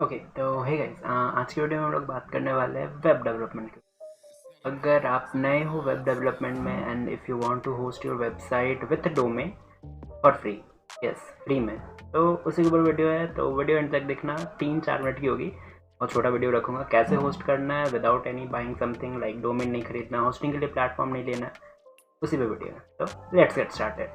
Okay तो hey guys, आज की वीडियो में हम लोग बात करने वाले हैं वेब डेवलपमेंट की। अगर आप नए हो वेब डेवलपमेंट में and if you want to host your website with domain for free, yes free में, तो उसी के ऊपर वीडियो है। तो वीडियो एंड तक देखना, 3-4 मिनट की होगी और छोटा वीडियो रखूँगा कैसे होस्ट करना है without any buying something like domain नहीं खरीदना, होस्टिंग के लिए प्लेटफॉर्म नहीं लेना, उसी पे वीडियो है। तो लेट्स गेट स्टार्टेड।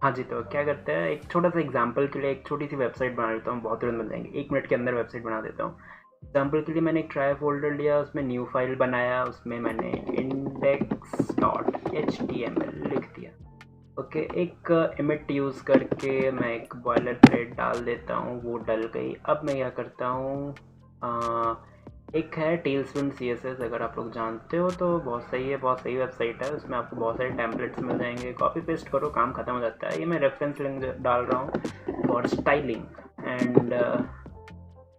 हाँ जी, तो क्या करते हैं, एक छोटा सा एग्जांपल के लिए एक छोटी सी वेबसाइट बना लेता हूँ, बहुत तुरंत बन जाएंगे, 1 मिनट के अंदर वेबसाइट बना देता हूँ। एग्जांपल के लिए मैंने एक ट्राई फोल्डर लिया, उसमें न्यू फाइल बनाया, उसमें मैंने index.html लिख दिया। ओके, एक इमिट यूज़ करके मैं एक बॉयलर प्लेट डाल देता हूँ, वो डल गई। अब मैं क्या करता हूँ, एक है टेलस्पिन CSS, अगर आप लोग जानते हो तो बहुत सही है, बहुत सही वेबसाइट है। उसमें आपको बहुत सारे टेम्पलेट्स मिल जाएंगे, कॉपी पेस्ट करो, काम खत्म हो जाता है। ये मैं रेफरेंस लिंक डाल रहा हूँ फॉर स्टाइलिंग एंड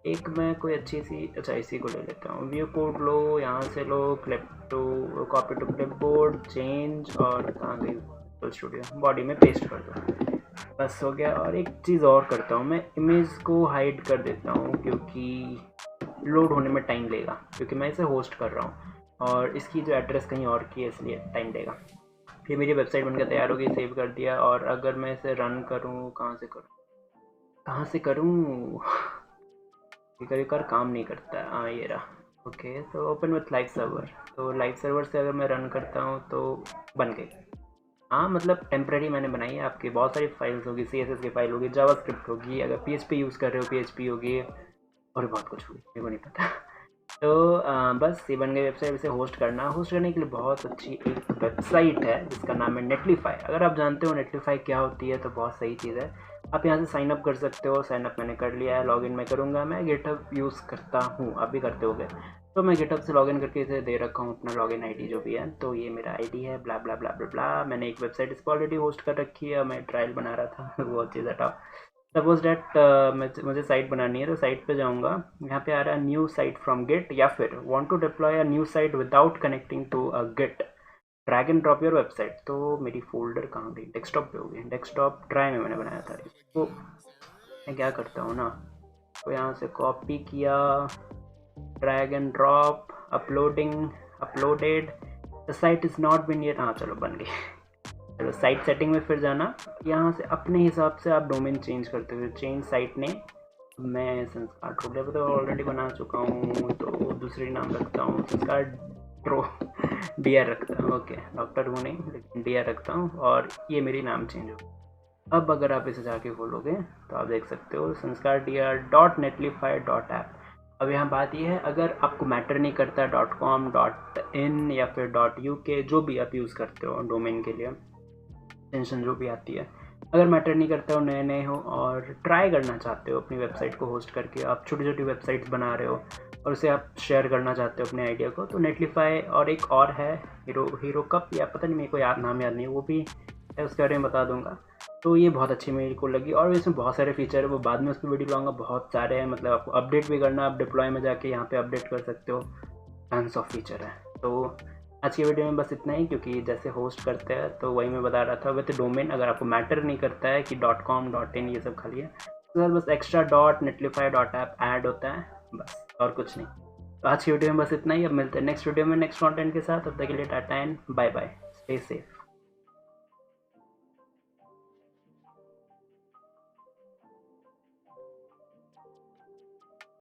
एक मैं कोई अच्छी सी, अच्छा इसी को ले लेता हूँ। व्यू कोड लो, यहाँ से लो, clip to copy to clipboard, change, और कहाँ गई स्टूडियो, बॉडी में पेस्ट कर दो, बस हो गया। और एक चीज़ और करता हूँ, मैं इमेज को हाइड कर देता हूँ क्योंकि लोड होने में टाइम लेगा, क्योंकि मैं इसे होस्ट कर रहा हूँ और इसकी जो एड्रेस कहीं और की है, इसलिए टाइम लेगा। फिर मेरी वेबसाइट बनकर तैयार हो गई, सेव कर दिया। और अगर मैं इसे रन करूँ, कहाँ से करूँ कभी कर काम नहीं करता है। हाँ, ये रहा। ओके, तो ओपन विथ लाइव सर्वर। तो लाइव सर्वर से अगर मैं रन करता हूँ तो बन गई। हाँ, मतलब टेम्प्रेरी मैंने बनाई है। आपकी बहुत सारी फाइल्स होगी, CSS की फाइल होगी, जावास्क्रिप्ट होगी, अगर PHP यूज़ कर रहे हो PHP होगी, और बहुत कुछ होगी, मेरे को नहीं पता। तो बस ये बन गई वेबसाइट। इसे होस्ट करने के लिए बहुत अच्छी एक वेबसाइट है जिसका नाम है नेटलीफाई। अगर आप जानते हो नेटलीफाई क्या होती है तो बहुत सही चीज़ है। आप यहाँ से साइन अप कर सकते हो। साइन अप मैंने कर लिया है, लॉगिन मैं करूँगा। मैं गिटहब यूज़ करता हूँ, आप भी करते होगे, तो मैं गिटहब से लॉगिन करके इसे दे रखा हूँ अपना लॉगिन ID जो भी है। तो ये मेरा ID है, ब्ला ब्ला ब्ला ब्ला ब्ला। मैंने एक वेबसाइट इस पर ऑलरेडी होस्ट कर रखी है, मैं ट्रायल बना रहा था वो चीज़ हटाओ। सपोज डैट मुझे साइट बनानी है, तो साइट पे जाऊंगा, यहाँ पे आ रहा है न्यू साइट फ्रॉम गिट, या फिर want to deploy a new site without connecting to a git, drag and drop your website. तो मेरी फोल्डर कहाँ गई, डेस्कटॉप पे होगी, डेस्कटॉप ड्राइव में मैंने बनाया था इसको। मैं क्या करता हूँ ना, तो यहाँ से कॉपी किया, drag and drop, uploaded, the site is not been yet. हाँ चलो, बन गई। चलो साइट सेटिंग में फिर जाना, यहाँ से अपने हिसाब से आप डोमेन चेंज करते हो। चेंज साइट नेम, मैं संस्कार ट्रोलिया पर तो ऑलरेडी बना चुका हूँ, तो दूसरी नाम रखता हूँ संस्कार ट्रो DR रखता हूँ। ओके, डॉक्टर हूँ नहीं, लेकिन DR रखता हूँ, और ये मेरी नाम चेंज हो। अब अगर आप इसे जाके खोलोगे तो आप देख सकते हो संस्कार DR.netlify.app। अब यहाँ बात ये है, अगर आपको मैटर नहीं करता .com .in या फिर .uk, जो भी आप यूज़ करते हो डोमेन के लिए, टेंशन जो भी आती है, अगर मैटर नहीं करता हो, नए नए हो और ट्राई करना चाहते हो अपनी वेबसाइट को होस्ट करके, आप छोटी छोटी वेबसाइट्स बना रहे हो और उसे आप शेयर करना चाहते हो अपने आइडिया को, तो नेटलीफाई और एक और है हीरो कप, या पता नहीं, मेरे को नाम याद नहीं, वो भी है, उसके बारे में बता दूंगा। तो ये बहुत अच्छी मेरे को लगी, और इसमें बहुत सारे फीचर है, वो बाद में उस पर वीडियो लाऊंगा। बहुत सारे हैं, मतलब आपको अपडेट भी करना, आप डिप्लॉय में जाके यहाँ पे अपडेट कर सकते हो, टन्स ऑफ फीचर है। तो आज की वीडियो में बस इतना ही, क्योंकि जैसे होस्ट करते हैं तो वही मैं बता रहा था विद डोमेन। अगर आपको मैटर नहीं करता है कि .com .in ये सब खाली है, तो बस एक्स्ट्रा .netlify.app ऐड होता है, बस, और कुछ नहीं। तो आज की वीडियो में बस इतना ही। अब मिलते हैं नेक्स्ट वीडियो में नेक्स्ट कंटेंट के साथ। तब तक के लिए tata and bye bye, stay safe.